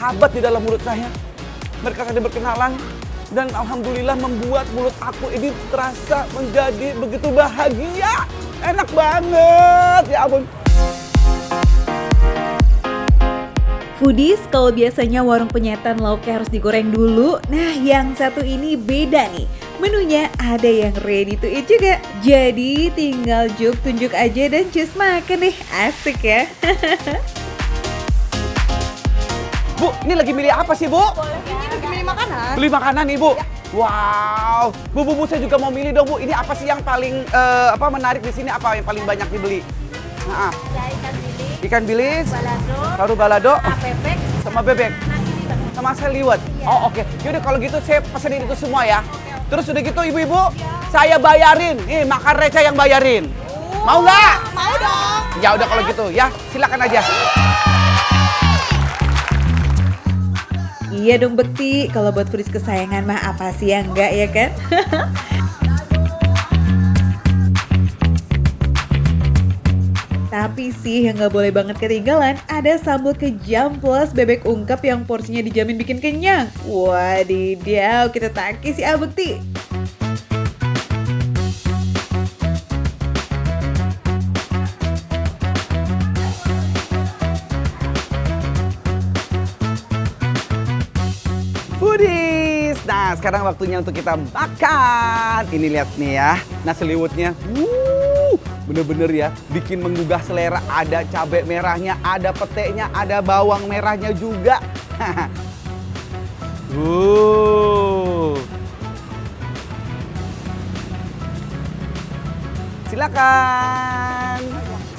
bersahabat di dalam mulut saya. Mereka saling berkenalan dan alhamdulillah membuat mulut aku ini terasa menjadi begitu bahagia. Enak banget, ya ampun. Foodies, kalau biasanya warung penyetan lauknya harus digoreng dulu, nah yang satu ini beda nih. Menunya ada yang ready to eat juga. Jadi tinggal tunjuk aja dan cus makan deh. Asik ya. Bu, ini lagi milih apa sih, Bu? Ini lagi milih makanan. Beli makanan, Ibu. Wow. Bu, saya juga mau milih dong, Bu. Ini apa sih yang paling menarik di sini? Apa yang paling banyak dibeli? Nah, ikan bilis, paru balado, Bebek, sama bebek, nasi liwet. sama seliwet. Oh, oke. Yaudah kalau gitu saya pesenin itu semua ya. Terus udah gitu ibu-ibu, saya bayarin. Nih, makan receh yang bayarin. Mau nggak? Mau dong. Ya udah kalau gitu ya, silakan aja. Iya dong Bekti, kalau buat Foodies kesayangan mah apa sih yang enggak ya kan? Tapi sih yang nggak boleh banget ketinggalan ada sambal kejam plus bebek ungkep yang porsinya dijamin bikin kenyang. Wadidaw, kita takis ya Bekti. Foodies. Nah, sekarang waktunya untuk kita makan. Ini lihat nih ya, nasi liwetnya. Bener-bener ya, bikin menggugah selera. Ada cabai merahnya, ada petenya, ada bawang merahnya juga. Silakan.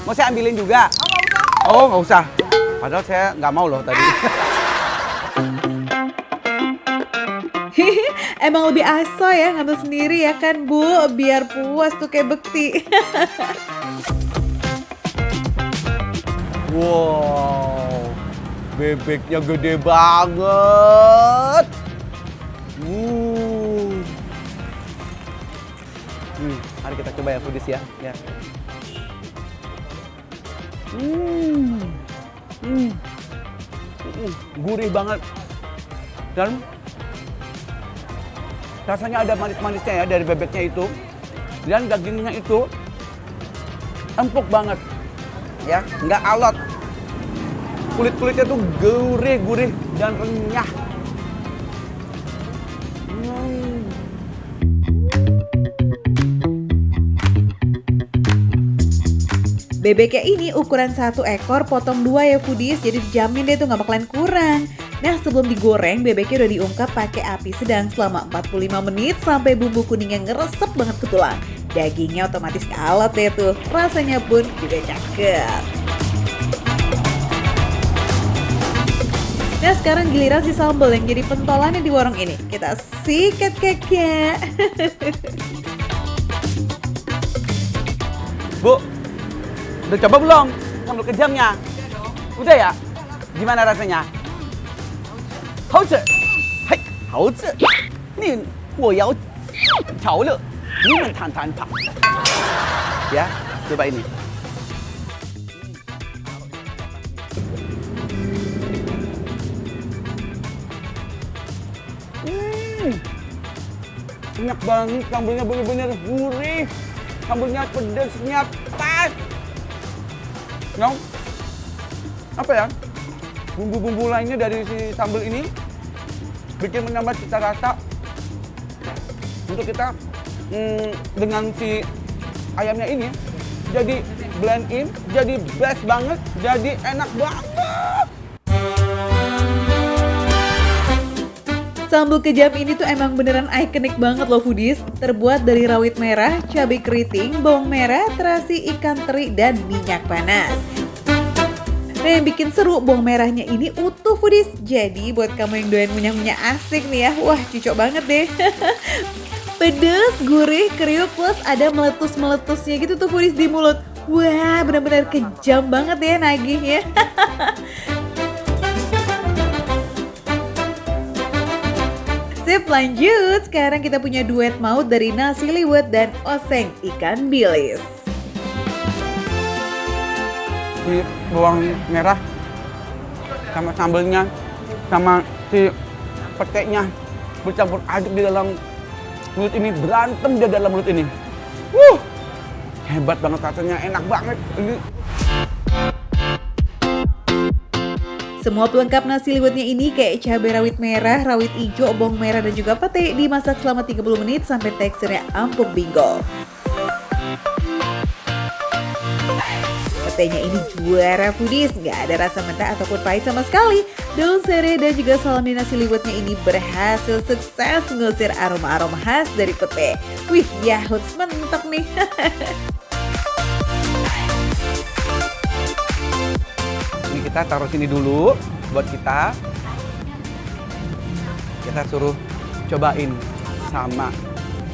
Mau saya ambilin juga? Oh, nggak usah. Padahal saya nggak mau loh tadi. Emang lebih aso ya ngambil sendiri ya kan Bu, biar puas tuh kayak Bekti. Wow, bebeknya gede banget. Mari kita coba ya Foodies ya. Gurih banget. Dan rasanya ada manis-manisnya ya dari bebeknya itu. Dan dagingnya itu empuk banget. Ya, nggak alot. Kulit-kulitnya tuh gurih dan renyah. Bebeknya ini ukuran 1 ekor potong 2 ya Foodies, jadi dijamin deh tuh nggak bakalan kurang. Nah sebelum digoreng, bebeknya udah diungkap pakai api sedang selama 45 menit sampai bumbu kuningnya ngeresep banget ke tulang. Dagingnya otomatis alot deh tuh, rasanya pun juga cakep. Nah sekarang giliran si sambal yang jadi pentolannya di warung ini. Kita sikat kakek. Bu, udah coba belum sambal kejamnya? Udah ya? Gimana rasanya? 好吃，嘿，好吃。你我要调了，你们谈谈谈。Ya, coba ini. Enak banget, sambalnya bener-bener gurih. Sambalnya pedasnya pas. No? Apa ya? Bumbu-bumbu lainnya dari si sambal ini bikin menambah cita rasa untuk kita dengan si ayamnya ini jadi blend in, jadi best banget, jadi enak banget. Sambal kejam ini tuh emang beneran ikonik banget loh Foodies. Terbuat dari rawit merah, cabai keriting, bawang merah, terasi, ikan teri, dan minyak panas. Nah yang bikin seru, bawang merahnya ini utuh Foodies. Jadi buat kamu yang doyan ngunyah-ngunyah asik nih ya, wah cocok banget deh. Pedes, gurih, kriuk, plus ada meletus-meletusnya gitu tuh Foodies di mulut. Wah benar-benar kejam banget ya nagihnya. Sip lanjut, sekarang kita punya duet maut dari nasi liwet dan oseng ikan bilis. Ini bawang merah sama sambalnya sama si petenya bercampur aduk di dalam mulut ini, berantem di dalam mulut ini. Hebat banget rasanya, enak banget ini. Semua pelengkap nasi liwetnya ini kayak cabai rawit merah, rawit hijau, bawang merah dan juga pete dimasak selama 30 menit sampai teksturnya empuk bingo. Petenya ini juara foodies, nggak ada rasa mentah ataupun pahit sama sekali. Daun serai dan juga salami nasi liwetnya ini berhasil sukses mengusir aroma-aroma khas dari pete. Wih, yahut mantap nih. Ini kita taruh sini dulu buat kita suruh cobain sama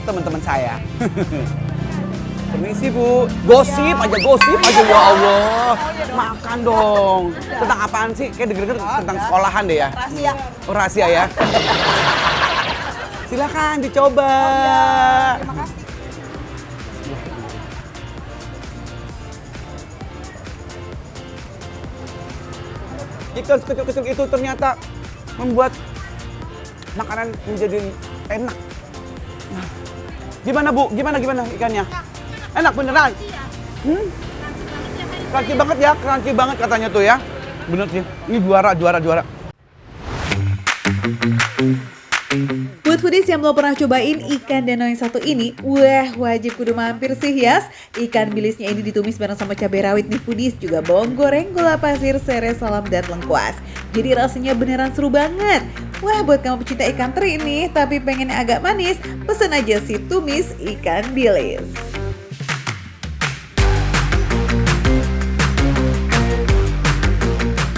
teman-teman saya. Permisi Bu, gosip aja ya Allah. Makan dong. Tentang apaan sih? Kayak denger-denger tentang sekolahan deh ya. Rahasia. Oh, rahasia ya. Silakan dicoba. Terima kasih. Ikan kecil-kecil itu ternyata membuat makanan menjadi enak. Nah, gimana Bu? Gimana ikannya? Enak beneran? Crunchy banget ya, crunchy banget katanya tuh ya. Bener sih, ini juara. Buat foodies yang belum pernah cobain ikan danau yang satu ini, wah wajib kudu mampir sih Yas. Ikan bilisnya ini ditumis bareng sama cabai rawit nih foodies, juga bawang goreng, gula pasir, serai, salam, dan lengkuas. Jadi rasanya beneran seru banget. Wah, buat kamu pecinta ikan teri nih, tapi pengennya agak manis, pesen aja si tumis ikan bilis.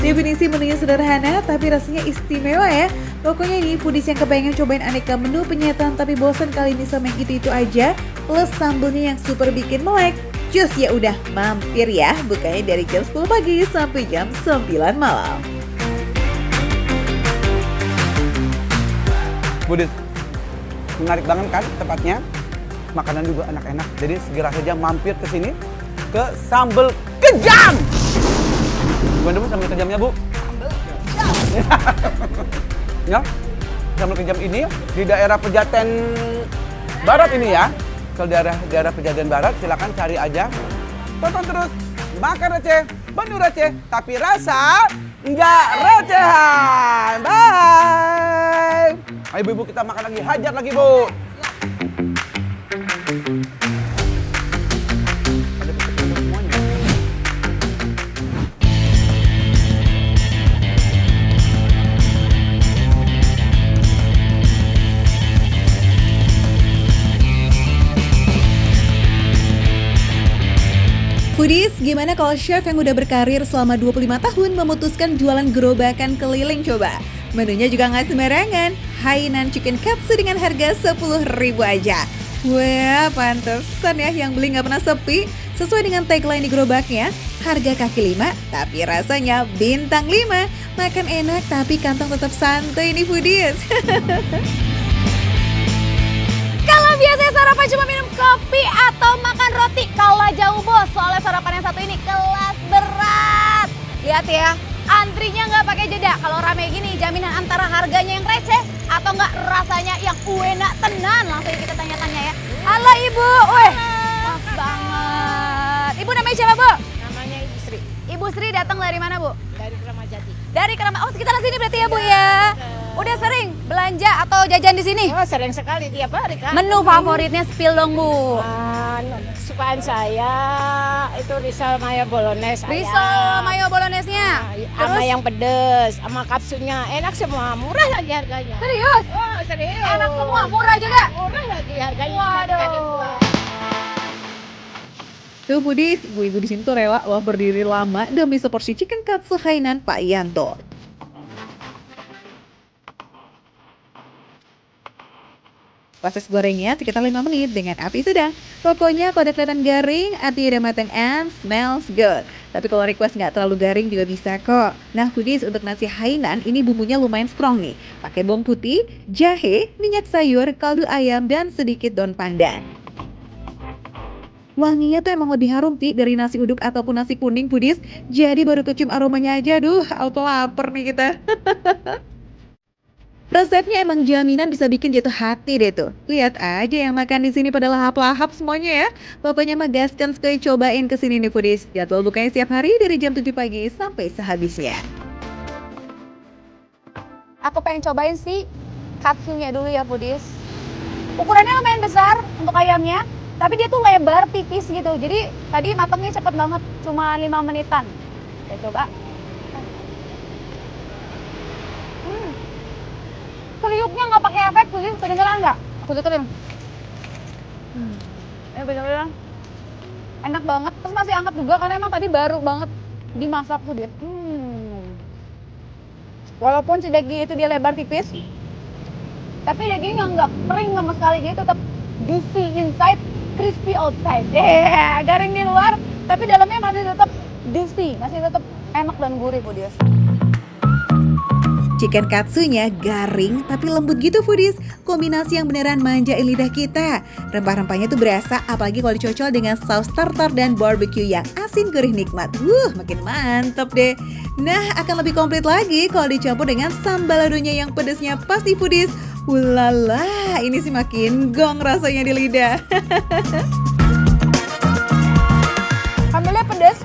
Definisi menunya sederhana tapi rasanya istimewa ya. Pokoknya ini foodies yang kepengen cobain aneka menu penyetan tapi bosan kali ini sama yang itu aja, plus sambelnya yang super bikin melek. Cus ya udah mampir ya, bukanya dari jam 10 pagi sampai jam 9 malam. Budit, menarik banget kan tempatnya. Makanan juga enak-enak. Jadi segera saja mampir ke sini ke Sambal Kejam. Gimana Bu sambal kejamnya Bu? Ya, sambal kejam ini di daerah Pejaten Barat ini ya. Kalau daerah Pejaten Barat silakan cari aja. Tonton terus, makan receh, menu receh, tapi rasa nggak recehan. Bye. Ayo Bu, kita makan lagi, hajar lagi Bu. Foodies, gimana kalau chef yang udah berkarir selama 25 tahun memutuskan jualan gerobakan keliling coba? Menunya juga nggak sembarangan, Hainan Chicken Katsu dengan harga 10.000 aja. Wah, pantesan ya yang beli nggak pernah sepi. Sesuai dengan tagline di gerobaknya, harga kaki 5 tapi rasanya bintang 5. Makan enak tapi kantong tetap santai nih Foodies. Kalau biasanya sarapan cuma minum kopi atau makan roti, kalah jauh bos. Soalnya sarapan yang satu ini kelas berat. Lihat ya, antrinya nggak pakai jeda. Kalau rame gini, jaminan antara harganya yang receh atau nggak rasanya yang enak tenan. Langsung kita tanya-tanya ya. Halo Ibu, weh, pas banget. Ibu namanya siapa Bu? Namanya Ibu Sri, Ibu Sri datang dari mana Bu? dari Kramajati. Dari Keramat. Oh sekitaran sini berarti ya Bu ya. Udah sering belanja atau jajan di sini? Oh, sering sekali tiap hari kan. Menu favoritnya spill dong Bu. Kesukaan saya itu risol mayo bolognese. Risol mayo bolognese-nya. Sama yang pedes, sama kapsunya enak semua, murah lagi harganya. Serius? Oh, serius. Enak semua, murah juga? Murah lagi harganya. Waduh. Tuh Foodies, ibu-ibu di sini tuh rela loh berdiri lama demi seporsi chicken katsu Hainan Pak Yanto. Proses gorengnya sekitar 5 menit dengan api sedang. Pokoknya kalau udah kelihatan garing, artinya udah matang and smells good. Tapi kalau request nggak terlalu garing juga bisa kok. Nah Foodies, untuk nasi Hainan ini bumbunya lumayan strong nih. Pakai bawang putih, jahe, minyak sayur, kaldu ayam, dan sedikit daun pandan. Wanginya tuh emang lebih harum sih dari nasi uduk ataupun nasi kuning Foodies. Jadi baru kecium aromanya aja, auto lapar nih kita. Resepnya emang jaminan bisa bikin jatuh hati deh tuh. Lihat aja yang makan di sini pada lahap-lahap semuanya ya. Bapaknya mah gaskan sekali cobain kesini nih foodies. Jadwal bukanya setiap hari dari jam 7 pagi sampai sehabisnya. Aku pengen cobain sih katsunya dulu ya foodies. Ukurannya lumayan besar untuk ayamnya, tapi dia tuh lebar tipis gitu. Jadi tadi matangnya cepet banget, cuma 5 menitan. Kita coba. Kriuknya nggak pakai efek, kedengeran nggak? Aku deketin. Bener-bener enak banget. Terus masih hangat juga karena emang tadi baru banget dimasak tuh dia. Walaupun si daging itu dia lebar tipis, tapi dagingnya nggak kering sama sekali. Dia tetap juicy inside, crispy outside. Garing di luar, tapi dalamnya masih tetap juicy, masih tetap enak dan gurih foodies. Chicken katsunya garing tapi lembut gitu foodies. Kombinasi yang beneran manjain lidah kita. Rempah-rempahnya tuh berasa, apalagi kalau dicocol dengan saus tartar dan barbecue yang asin gurih nikmat. Makin mantep deh. Nah, akan lebih komplit lagi kalau dicampur dengan sambal ladonya yang pedesnya pasti foodies. Ulala, ini sih makin gong rasanya di lidah. Sambalnya pedes,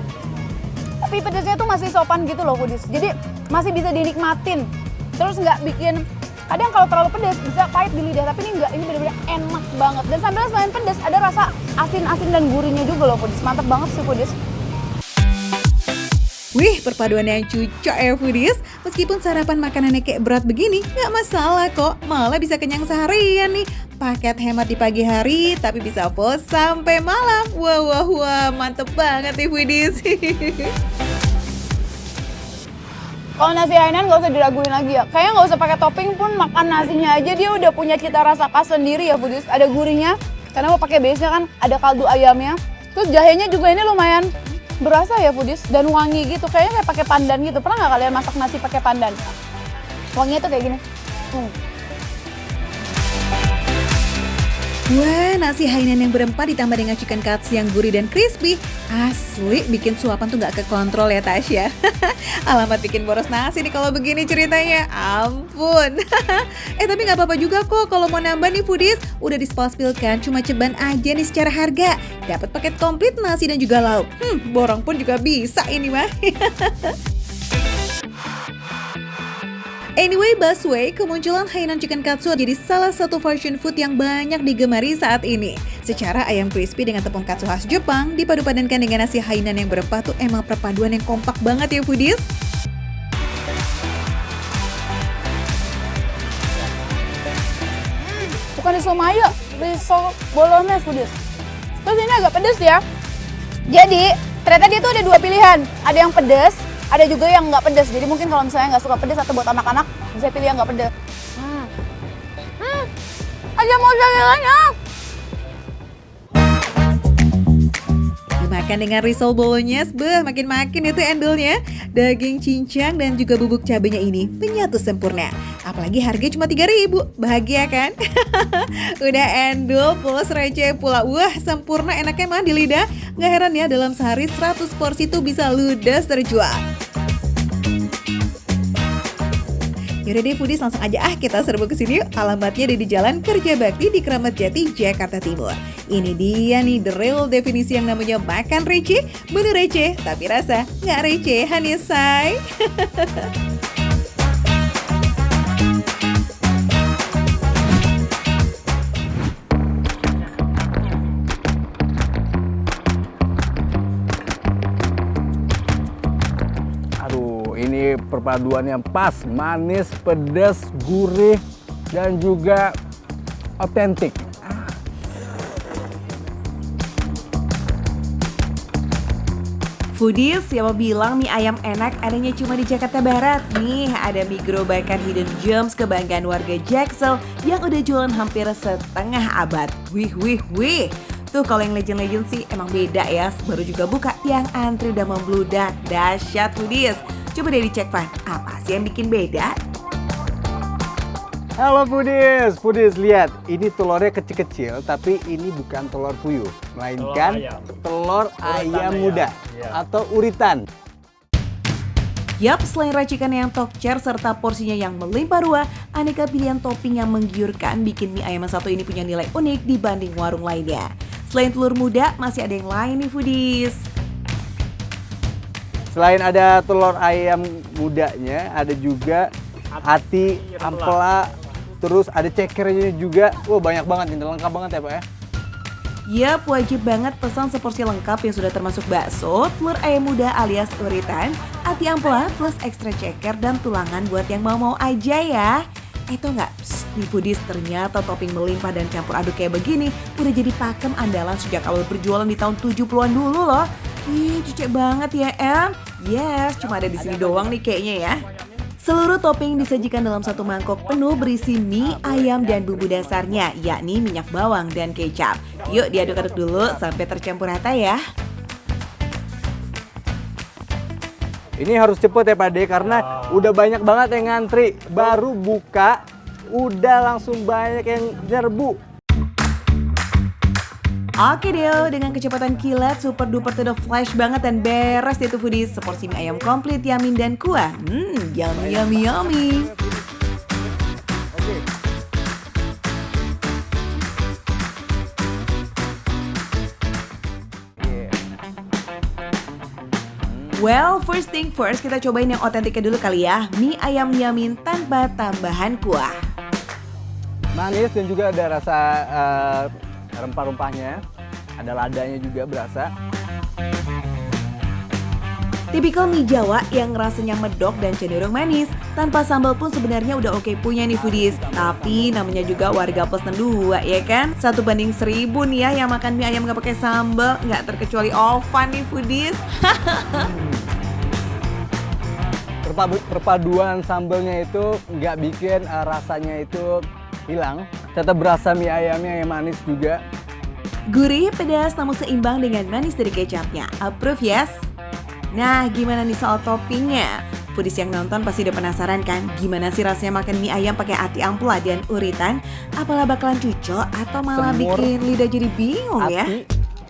tapi pedesnya tuh masih sopan gitu loh foodies. Jadi masih bisa dinikmatin. Terus nggak bikin, kadang kalau terlalu pedas bisa pahit di lidah, tapi ini enggak, ini benar-benar enak banget. Dan sambalnya selain pedas ada rasa asin-asin dan gurihnya juga loh foodies. Mantap banget sih foodies. Wih, perpaduan yang cocok ya foodies. Meskipun sarapan makanannya kayak berat begini, nggak masalah kok. Malah bisa kenyang seharian nih. Paket hemat di pagi hari, tapi bisa full sampai malam. Wah, mantep banget nih foodies. Kalau nasi Hainan nggak usah diraguin lagi ya. Kayaknya nggak usah pakai topping pun, makan nasinya aja dia udah punya cita rasa khas sendiri ya foodies. Ada gurihnya, karena mau pakai base-nya kan ada kaldu ayamnya. Terus jahenya juga ini lumayan berasa ya foodies dan wangi gitu. Kayaknya kayak pakai pandan gitu. Pernah nggak kalian masak nasi pakai pandan? Wanginya tuh kayak gini. Wah, nasi Hainan yang berempah ditambah dengan chicken katsu yang gurih dan crispy. Asli bikin suapan tuh gak kekontrol ya Tasya. Alamat bikin boros nasi nih kalau begini ceritanya. Ampun. Tapi gak apa-apa juga kok kalau mau nambah nih foodies. Udah dispil-spilkan, cuma ceban aja nih secara harga. Dapat paket komplit nasi dan juga lauk. Borong pun juga bisa ini mah. Anyway, busway, kemunculan Hainan Chicken Katsu jadi salah satu fusion food yang banyak digemari saat ini. Secara ayam crispy dengan tepung katsu khas Jepang dipadu-padankan dengan nasi Hainan yang berempah tuh emang perpaduan yang kompak banget ya foodies. Bukan riso mayo, riso bolognese foodies. Terus ini agak pedes ya. Jadi ternyata dia tuh ada dua pilihan. Ada yang pedes, ada juga yang nggak pedes. Jadi mungkin kalau misalnya nggak suka pedes atau buat anak-anak bisa pilih yang nggak pedes. Ada mozzarella-nya. Dimakan dengan risol bolognese, makin-makin itu endulnya. Daging cincang dan juga bubuk cabenya ini menyatu sempurna. Apalagi harganya cuma 3.000, bahagia kan? Udah endul plus receh pula. Wah, sempurna enaknya mah di lidah. Nggak heran ya dalam sehari 100 porsi tuh bisa ludes terjual. Yaudah deh foodies, langsung aja kita serbu ke sini. Alamatnya ada di Jalan Kerja Bakti di Kramat Jati, Jakarta Timur. Ini dia nih the real definisi yang namanya makan receh. Bener receh, tapi rasa nggak recehan ya say. Ini perpaduan yang pas, manis, pedas, gurih, dan juga otentik. Foodies, siapa bilang mie ayam enak adanya cuma di Jakarta Barat? Nih, ada mie gerobakan Hidden Gems kebanggaan warga Jaksel yang udah jualan hampir setengah abad. Wih. Tuh kalau yang legend-legend sih emang beda ya, baru juga buka yang antri udah membludak. Dahsyat foodies. Coba deh dicek Van, apa sih yang bikin beda? Halo foodies, lihat, ini telurnya kecil-kecil, tapi ini bukan telur puyuh, melainkan telur ayam muda atau uritan. Yap, selain racikan yang tokcer serta porsinya yang melimpah ruah, aneka pilihan topping yang menggiurkan bikin mie ayam yang satu ini punya nilai unik dibanding warung lainnya. Selain telur muda, masih ada yang lain nih foodies. Selain ada telur ayam mudanya, ada juga hati, ampela, terus ada cekernya juga. Wah, banyak banget ini, lengkap banget ya Pak ya. Yap, wajib banget pesan seporsi lengkap yang sudah termasuk bakso, telur ayam muda alias uritan, hati ampela plus ekstra ceker dan tulangan buat yang mau-mau aja ya. Itu nggak, nih foodies, ternyata topping melimpah dan campur aduk kayak begini udah jadi pakem andalan sejak awal berjualan di tahun 70-an dulu loh. Ih, cucek banget ya Em. Yes, cuma ada di sini doang nih kayaknya ya. Seluruh topping disajikan dalam satu mangkok penuh berisi mie, ayam, dan bumbu dasarnya, yakni minyak bawang dan kecap. Yuk diaduk-aduk dulu sampai tercampur rata ya. Ini harus cepet ya Pak De, karena udah banyak banget yang ngantri. Baru buka, udah langsung banyak yang nyerbu. Oke deh, dengan kecepatan kilat, super duper to the flash banget dan beres itu foodies. Seporsi mie ayam komplit, yamin dan kuah. Yummy yummy yummy. Oke. Well, first thing first, kita cobain yang otentiknya dulu kali ya. Mie ayam yamin tanpa tambahan kuah. Manis dan juga ada rasa rempah-rempahnya. Ada ladanya juga berasa. Tipikal mie Jawa yang rasanya medok dan cenderung manis. Tanpa sambal pun sebenarnya udah oke punya nih foodies. Tapi namanya juga warga plus 2 ya kan? 1:1000 nih ya yang makan mie ayam gak pakai sambal. Gak terkecuali Ovan nih foodies. Perpaduan sambalnya itu nggak bikin rasanya itu hilang. Tetap berasa mie ayamnya yang manis juga. Gurih, pedas, namun seimbang dengan manis dari kecapnya. Approve yes? Nah, gimana nih soal toppingnya? Foodies yang nonton pasti udah penasaran kan? Gimana sih rasanya makan mie ayam pakai hati ampela dan uritan? Apalah bakalan cucok atau malah Semur, bikin lidah jadi bingung ya?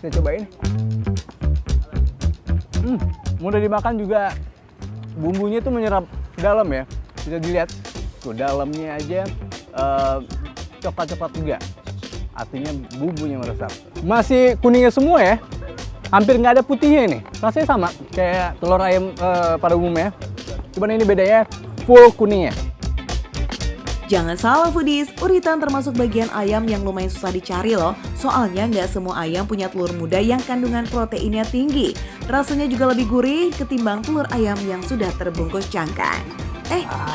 Kita cobain. Mudah dimakan juga. Bumbunya tuh menyerap ke dalam ya. Bisa dilihat. Tuh dalamnya aja coklat-coklat juga. Artinya bumbunya meresap. Masih kuningnya semua ya. Hampir nggak ada putihnya ini. Rasanya sama kayak telur ayam pada umumnya. Cuman ini bedanya full kuningnya. Jangan salah foodies, uritan termasuk bagian ayam yang lumayan susah dicari loh. Soalnya nggak semua ayam punya telur muda yang kandungan proteinnya tinggi. Rasanya juga lebih gurih ketimbang telur ayam yang sudah terbungkus cangkang.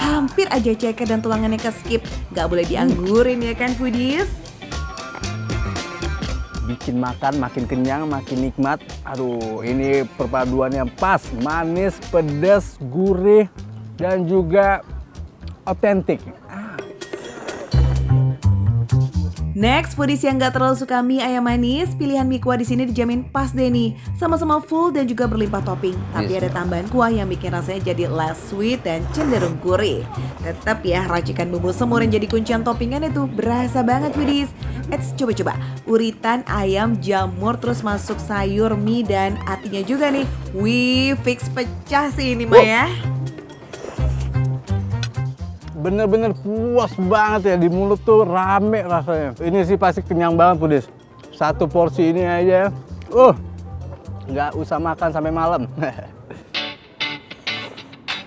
Hampir aja ceker dan tulangannya ke skip. Nggak boleh dianggurin ya kan foodies? Bikin makan makin kenyang, makin nikmat. Aduh, ini perpaduannya pas. Manis, pedas, gurih, dan juga otentik. Next, foodies yang gak terlalu suka mie ayam manis, pilihan mie kuah di sini dijamin pas deh nih. Sama-sama full dan juga berlimpah topping. Tapi ada tambahan kuah yang bikin rasanya jadi less sweet dan cenderung gurih. Tetap ya, racikan bumbu semur yang jadi kuncian toppingan itu berasa banget foodies. Coba-coba, uritan, ayam, jamur, terus masuk sayur, mie, dan hatinya juga nih. Wih, fix pecah sih ini mah ya. Bener-bener puas banget ya, di mulut tuh rame rasanya. Ini sih pasti kenyang banget foodies. Satu porsi ini aja, nggak usah makan sampai malam.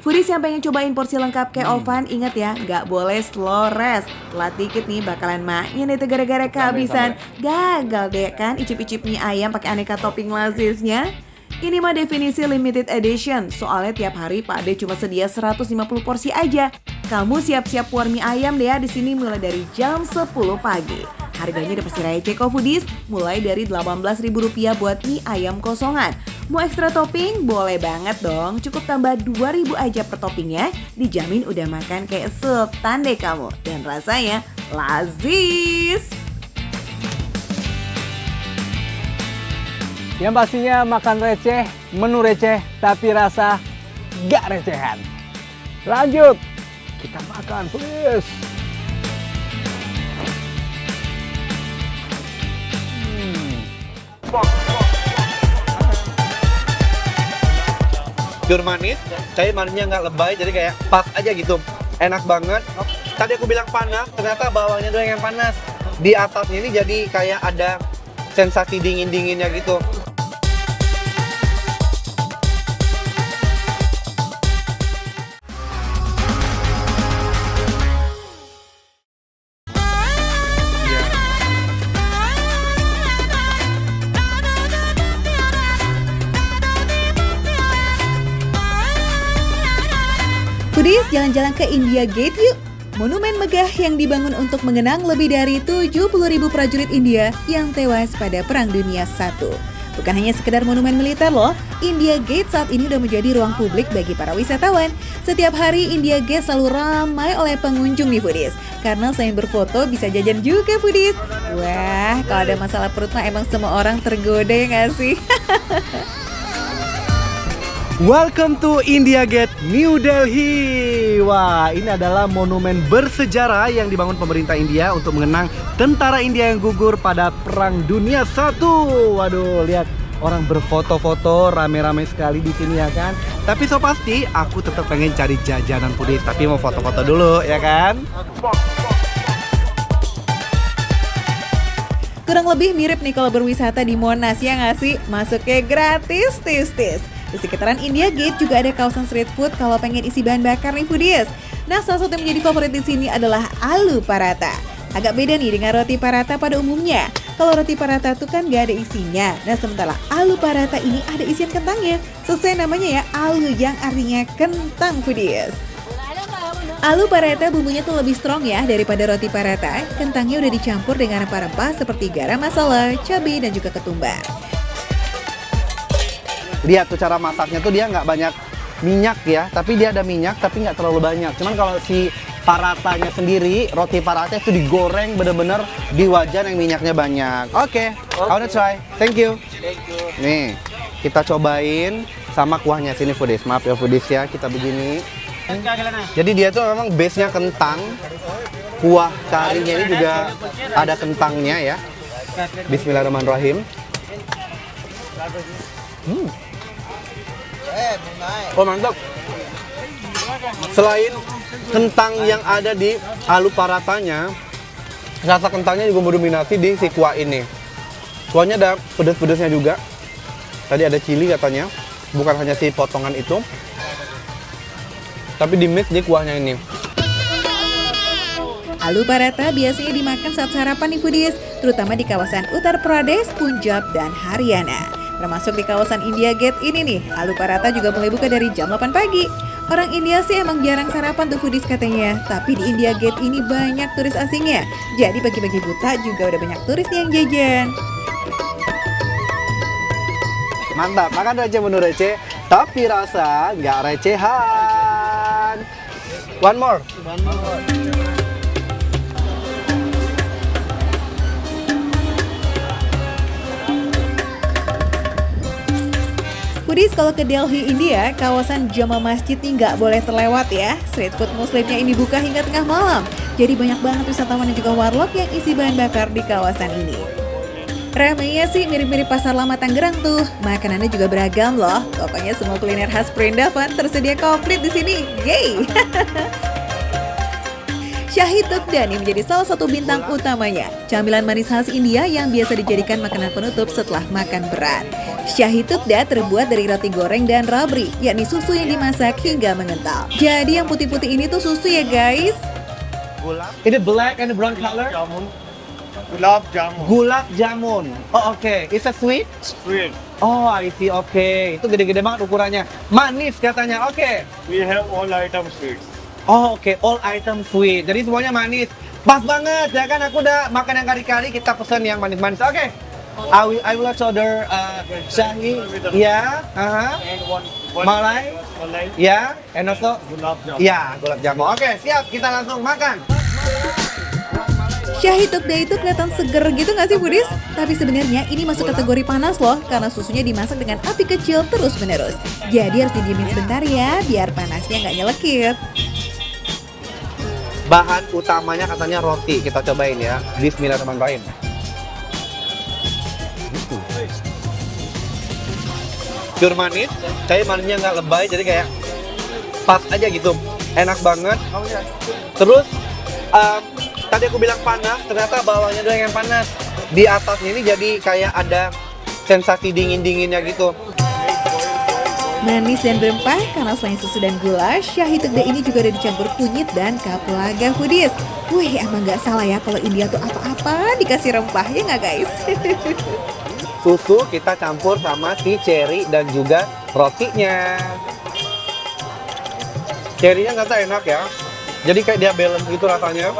Foodies yang pengen cobain porsi lengkap kayak Ovan, ingat ya, nggak boleh slow rest. Telat dikit nih bakalan maknya itu gara-gara kehabisan. Gagal deh kan icip-icip mie ayam pakai aneka topping laziznya. Ini mah definisi limited edition, soalnya tiap hari Pak Ade cuma sedia 150 porsi aja. Kamu siap-siap war mie ayam deh ya di sini mulai dari jam 10 pagi. Harganya udah pasti receh kok foodies, mulai dari Rp18.000 buat mie ayam kosongan. Mau ekstra topping? Boleh banget dong, cukup tambah 2.000 aja per toppingnya, dijamin udah makan kayak sultan deh kamu. Dan rasanya lazis. Yang pastinya makan receh, menu receh, tapi rasa gak recehan. Lanjut, kita makan please. pure manis, tapi manisnya nggak lebay, jadi kayak pas aja gitu. Enak banget. Tadi aku bilang panas, ternyata bawahnya doang yang panas. Di atasnya ini jadi kayak ada sensasi dingin-dinginnya gitu. Foodies, jalan-jalan ke India Gate yuk! Monumen megah yang dibangun untuk mengenang lebih dari 70.000 prajurit India yang tewas pada Perang Dunia I. Bukan hanya sekedar monumen militer loh, India Gate saat ini udah menjadi ruang publik bagi para wisatawan. Setiap hari India Gate selalu ramai oleh pengunjung nih Foodies. Karena selain berfoto bisa jajan juga Foodies. Wah, kalau ada masalah perut mah emang semua orang tergoda ya nggak sih? Welcome to India Gate, New Delhi. Wah, ini adalah monumen bersejarah yang dibangun pemerintah India untuk mengenang tentara India yang gugur pada Perang Dunia I. Waduh, lihat orang berfoto-foto rame-rame sekali di sini ya kan. Tapi so pasti aku tetap pengen cari jajanan Foodies, tapi mau foto-foto dulu ya kan. Kurang lebih mirip nih kalau berwisata di Monas ya nggak sih? Masuknya gratis, tis. Di sekitaran India Gate juga ada kawasan street food kalau pengen isi bahan bakar nih Foodies. Nah, salah satu yang menjadi favorit di sini adalah aloo paratha. Agak beda nih dengan roti paratha pada umumnya. Kalau roti paratha tuh kan gak ada isinya. Nah, sementara aloo paratha ini ada isian kentangnya. Sesuai namanya ya, aloo yang artinya kentang Foodies. Aloo paratha bumbunya tuh lebih strong ya daripada roti paratha. Kentangnya udah dicampur dengan rempah-rempah seperti garam masala, cabai, dan juga ketumbar. Lihat tuh cara masaknya tuh dia nggak banyak minyak ya, tapi dia ada minyak tapi nggak terlalu banyak. Cuman kalau si paratanya sendiri, roti paratha itu digoreng bener-bener di wajan yang minyaknya banyak. Oke, I wanna try. Thank you. Nih, kita cobain sama kuahnya sini Foodies. Maaf ya Foodies ya, kita begini. Jadi dia tuh memang base-nya kentang. Kuah karinya ini juga ada kentangnya ya. Bismillahirrahmanirrahim. Oh mantap. Selain kentang yang ada di aloo parathanya, rasa kentangnya juga mendominasi di si kuah ini. Kuahnya ada pedas-pedasnya juga. Tadi ada chili katanya, bukan hanya si potongan itu, tapi di mix di kuahnya ini. Aloo paratha biasanya dimakan saat sarapan nih Foodies, terutama di kawasan Uttar Pradesh, Punjab, dan Haryana. Termasuk di kawasan India Gate ini nih, aloo paratha juga mulai buka dari jam 8 pagi. Orang India sih emang jarang sarapan tuh Foodies katanya, tapi di India Gate ini banyak turis asingnya. Jadi pagi-pagi buta juga udah banyak turis nih yang jajan. Mantap, makan receh menu receh, tapi rasa nggak recehan. One more. Foodies, kalau ke Delhi, India, kawasan Jama Masjid nih nggak boleh terlewat ya. Street food muslimnya ini buka hingga tengah malam. Jadi banyak banget wisatawan dan juga warlock yang isi bahan bakar di kawasan ini. Ramainya sih mirip-mirip pasar lama Tangerang tuh. Makanannya juga beragam loh. Pokoknya semua kuliner khas Perindavan tersedia komplit di sini. Yeay! Shahi Tukda nih menjadi salah satu bintang utamanya. Camilan manis khas India yang biasa dijadikan makanan penutup setelah makan berat. Shahi Tukda terbuat dari roti goreng dan rabri, yakni susu yang dimasak hingga mengental. Jadi yang putih-putih ini tuh susu ya guys. Ini black and brown color. Gulab jamun. Gulab jamun. Oh oke, It's a sweet? Sweet. Oh I see, oke. Itu gede-gede banget ukurannya. Manis katanya, oke. We have all item sweets. Oh oke, all item sweet. Jadi semuanya manis. Pas banget ya kan, aku udah makan yang kali-kali, kita pesen yang manis-manis. Oke. I will order shahi, ya, And one malai, malai. ya, and also, Gulab jamun. ya, gulab jamun. Oke, siap, kita langsung makan. Shahi Tukda itu kelihatan seger gitu nggak sih Foodies? Tapi sebenarnya ini masuk kategori panas loh, karena susunya dimasak dengan api kecil terus-menerus. Jadi harus didiemin sebentar ya, biar panasnya nggak nyelekit. Bahan utamanya katanya roti, kita cobain ya. Bismillahirrahmanirrahim. pure manis, tapi manisnya nggak lebay, jadi kayak pas aja gitu, enak banget. Terus tadi aku bilang panas, ternyata bawahnya doang yang panas. Di atasnya ini jadi kayak ada sensasi dingin-dinginnya gitu. Manis dan berempah karena selain susu dan gula, Shahi Tegda ini juga ada dicampur kunyit dan kapulaga foodies. Wih, emang nggak salah ya kalau India tuh apa-apa dikasih rempah, ya nggak guys? Susu kita campur sama si cherry dan juga rotinya. Cherrynya ternyata enak ya. Jadi kayak dia balance gitu rasanya.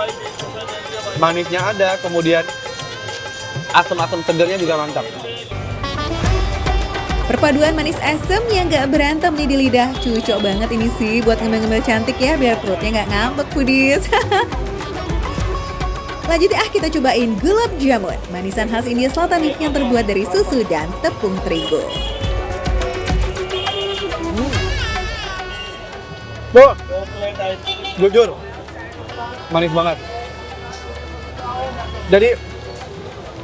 Manisnya ada, kemudian asam-asam segernya juga mantap. Perpaduan manis asam yang nggak berantem nih di lidah. Cocok banget ini sih buat ngemil-ngemil cantik ya, biar perutnya nggak ngambek foodies. Lanjut ya, kita cobain gulab jamun, manisan khas India Selatan nih yang terbuat dari susu dan tepung terigu. Tuh, jujur, manis banget. Jadi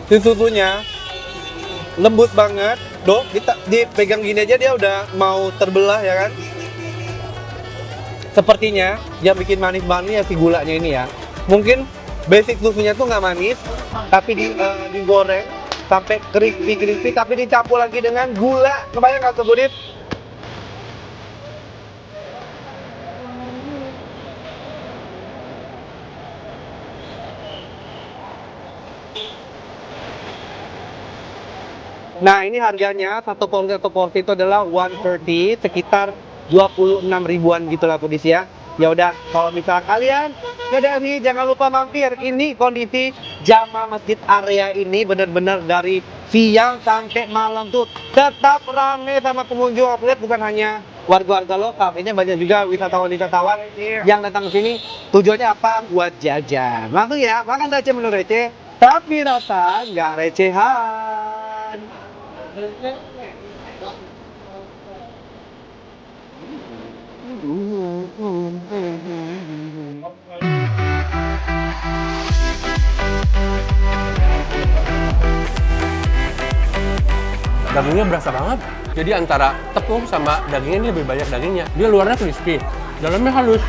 si susunya lembut banget. Duh, dipegang gini aja dia udah mau terbelah ya kan. Sepertinya yang bikin manis banget ya si gulanya ini ya. Mungkin basic susunya tuh nggak manis, tapi digoreng sampai crispy, tapi dicampur lagi dengan gula. Kebayang nggak tuh, Budit? Nah, ini harganya satu porsi itu adalah 130, sekitar 26 ribuan gitu lah Budis ya. Ya udah, kalau misal kalian ke Delhi jangan lupa mampir. Ini kondisi Jama Masjid area ini benar-benar dari siang sampai malam tuh tetap ramai sama pengunjung. Lihat, bukan hanya warga-warga lokal, ini banyak juga wisatawan-wisatawan yang datang ke sini. Tujuannya apa? Buat jajan. Langsung ya, makan receh menu receh, tapi rasa nggak recehan. Dagingnya berasa banget. Jadi antara tepung sama dagingnya ini lebih banyak dagingnya. Dia luarnya crispy, dalamnya halus.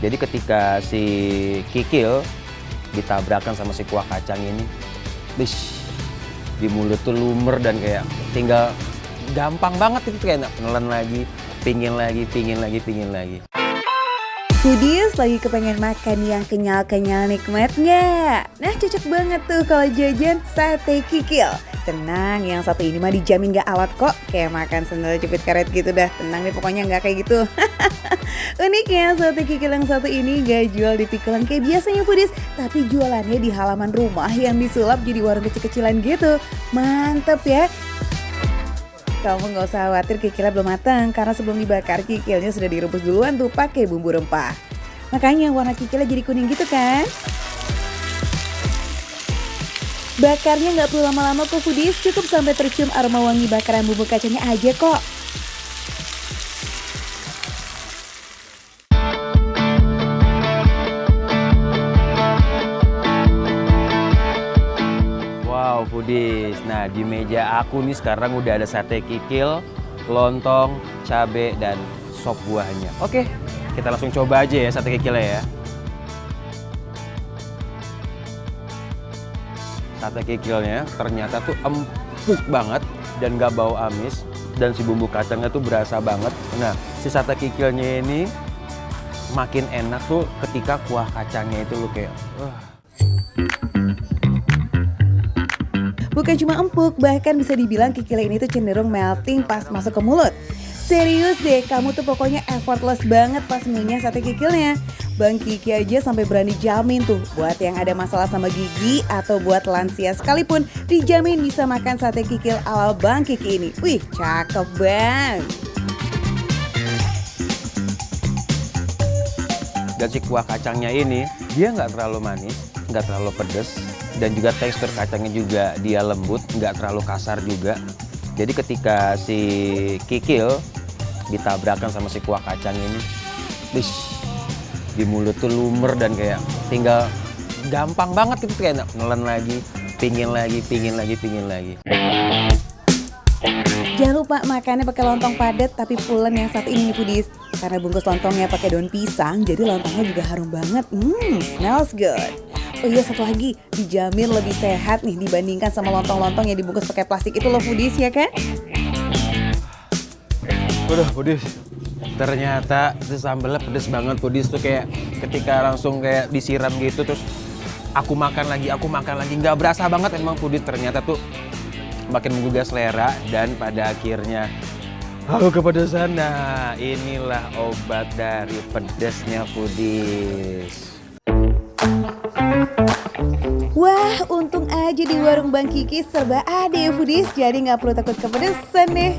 Jadi ketika si kikil ditabrakan sama si kuah kacang ini, bish, di mulut tuh lumer dan kayak tinggal gampang banget itu, kayak nelen lagi, pingin lagi. Foodies lagi kepengen makan yang kenyal-kenyal nikmat nggak? Nah, cocok banget tuh kalau jajan sate kikil. Tenang, yang satu ini mah dijamin gak alat kok. Kayak makan sendal jepit karet gitu dah. Tenang deh, pokoknya gak kayak gitu. Uniknya sate kikil yang satu ini gak jual di pikulan kayak biasanya Foodies, tapi jualannya di halaman rumah yang disulap jadi warung kecil-kecilan gitu. Mantep ya. Kamu gak usah khawatir kikilnya belum matang, karena sebelum dibakar kikilnya sudah direbus duluan tuh pakai bumbu rempah. Makanya warna kikilnya jadi kuning gitu kan. Bakarnya nggak perlu lama-lama kok Foodies, cukup sampai tercium aroma wangi bakaran bumbu kacangnya aja kok. Wow Foodies, nah di meja aku nih sekarang udah ada sate kikil, lontong, cabe, dan sop buahnya. Oke, kita langsung coba aja ya sate kikilnya ya. Sate kikilnya ternyata tuh empuk banget dan gak bau amis, dan si bumbu kacangnya tuh berasa banget. Nah, si sate kikilnya ini makin enak tuh ketika kuah kacangnya itu lu kayak Bukan cuma empuk, bahkan bisa dibilang kikil ini tuh cenderung melting pas masuk ke mulut. Serius deh, kamu tuh pokoknya effortless banget pas ngunyah sate kikilnya. Bang Kiki aja sampai berani jamin tuh, buat yang ada masalah sama gigi atau buat lansia sekalipun, dijamin bisa makan sate kikil ala Bang Kiki ini. Wih, cakep bang. dan si kuah kacangnya ini Dia nggak terlalu manis, nggak terlalu pedes, dan juga tekstur kacangnya juga dia lembut, nggak terlalu kasar juga. Jadi ketika si kikil ditabrakan sama si kuah kacang ini, di mulut tuh lumer dan kayak tinggal gampang banget itu kayak nelen lagi, pingin lagi. Jangan lupa makannya pakai lontong padat tapi pulen yang saat ini nih foodies. Karena bungkus lontongnya pakai daun pisang, jadi lontongnya juga harum banget. Smells good. Oh iya, satu lagi, dijamin lebih sehat nih dibandingkan sama lontong-lontong yang dibungkus pakai plastik itu loh foodies, ya kan? Udah foodies, ternyata itu sambelnya pedes banget foodies tuh, kayak ketika langsung kayak disiram gitu terus aku makan lagi, nggak berasa banget emang foodies, ternyata tuh makin menggugah selera dan pada akhirnya kepedesan. Nah, inilah obat dari pedesnya foodies. Wah, untung aja di warung Bang Kiki serba ada ya foodies, jadi nggak perlu takut kepedesan nih.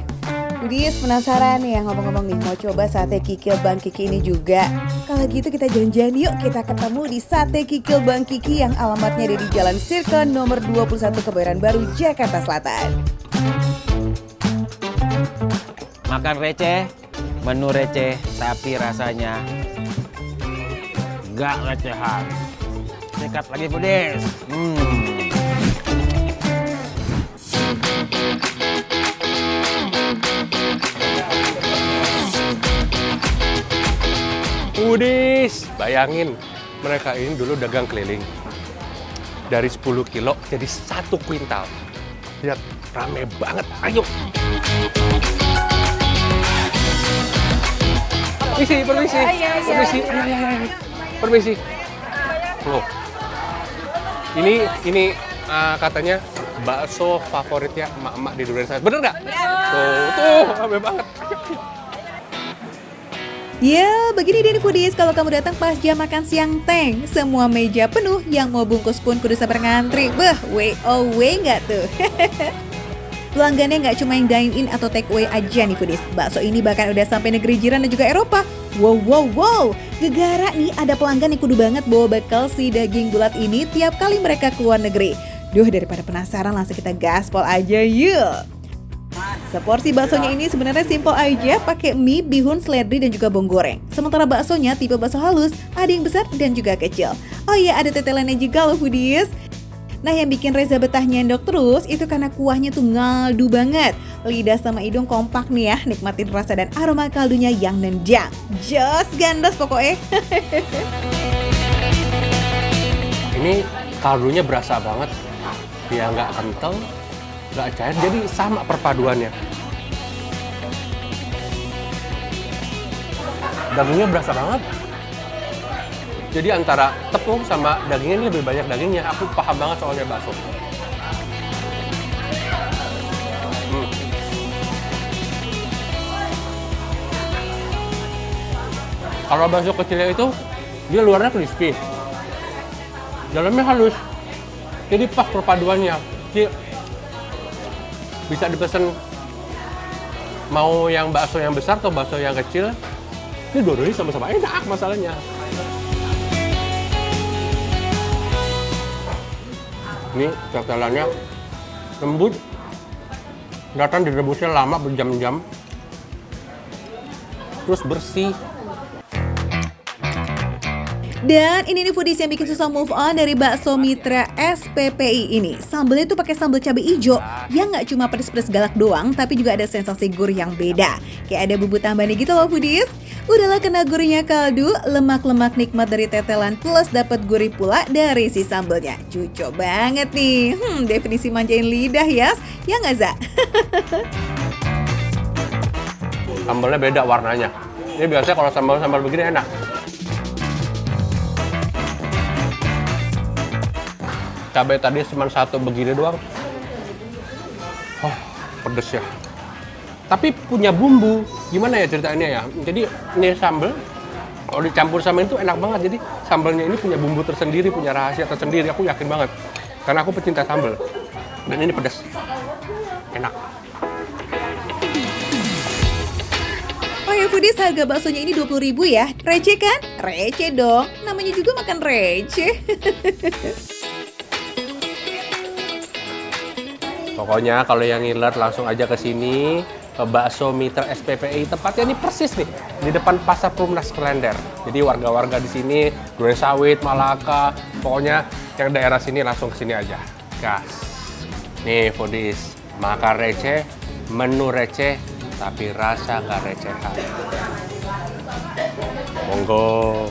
Foodies penasaran nih ya, ngomong-ngomong nih, mau coba sate kikil Bang Kiki ini juga. Kalau gitu kita janjian yuk, kita ketemu di sate kikil Bang Kiki yang alamatnya ada di Jalan Sirkon nomor 21 Kebayoran Baru, Jakarta Selatan. Makan receh, menu receh, tapi rasanya nggak recehan. Sikat lagi foodies. Foodies, bayangin mereka ini dulu dagang keliling. Dari 10 kilo jadi 1 kuintal. Lihat, rame banget. Ayo. Permisi. Loh. Ini katanya bakso favoritnya emak-emak di Durensawit. Bener nggak? Tuh, rame banget. Ya, begini deh foodies, kalau kamu datang pas jam makan siang teng, semua meja penuh, yang mau bungkus pun kudu sabar ngantri. Way away nggak tuh? Pelanggannya nggak cuma yang dine in atau take away aja nih foodies. Bakso ini bahkan udah sampai negeri jiran dan juga Eropa. Wow. Gegara nih, ada pelanggan yang kudu banget bawa bekal si daging bulat ini tiap kali mereka keluar negeri. Duh, daripada penasaran langsung kita gaspol aja yuk. Seporsi baksonya ini sebenarnya simple aja, pakai mie, bihun, seledri, dan juga bawang goreng. Sementara baksonya tipe bakso halus, ada yang besar dan juga kecil. Oh iya, ada tetelannya juga loh foodies. Nah, yang bikin Reza betah nyendok terus itu karena kuahnya tuh ngaldu banget. Lidah sama hidung kompak nih ya, nikmatin rasa dan aroma kaldunya yang nendang. Jos gandos pokoknya. Ini kaldunya berasa banget. Dia nggak kental, nggak cair, jadi sama perpaduannya. Dagingnya berasa banget. Jadi antara tepung sama dagingnya ini lebih banyak dagingnya. Aku paham banget soalnya bakso. Kalau bakso kecilnya itu, dia luarnya crispy, dalamnya halus. Jadi pas perpaduannya. Jadi bisa dipesan mau yang bakso yang besar atau bakso yang kecil. Ini dua-duanya sama-sama enak masalahnya. Ini tetelannya lembut, datang direbusnya lama berjam-jam, terus bersih. Dan ini nih foodies yang bikin susah move on dari bakso Mitra SPPI ini. Sambelnya tuh pakai sambal cabai hijau yang nggak cuma pedes-pedes galak doang, tapi juga ada sensasi gurih yang beda. Kayak ada bumbu tambahannya gitu loh foodies. Udahlah kena gurihnya kaldu, lemak-lemak nikmat dari tetelan plus dapat gurih pula dari si sambelnya. Cucok banget nih. Definisi manjain lidah ya nggak Za? Sambalnya beda warnanya. Ini biasanya kalau sambal begini enak. Cabai tadi cuma satu begini doang. Oh, pedes ya. Tapi punya bumbu. Gimana ya ceritanya ya? Jadi ini sambal, kalau dicampur sama itu enak banget. Jadi sambalnya ini punya bumbu tersendiri, punya rahasia tersendiri. Aku yakin banget. Karena aku pecinta sambal. Dan ini pedas. Enak. Oh ya Foodies, harga baksonya ini 20.000 ya. Receh kan? Receh dong. Namanya juga makan receh. Pokoknya kalau yang ngiler langsung aja ke sini, ke Bakso Mitra SPPI. Tempatnya ini persis nih di depan Pasar Perumnas Klender. Jadi warga-warga di sini, Duren Sawit, Malaka, pokoknya yang daerah sini langsung ke sini aja. Gas. Nih Foodies, makan receh, menu receh, tapi rasa nggak recehan. Monggo.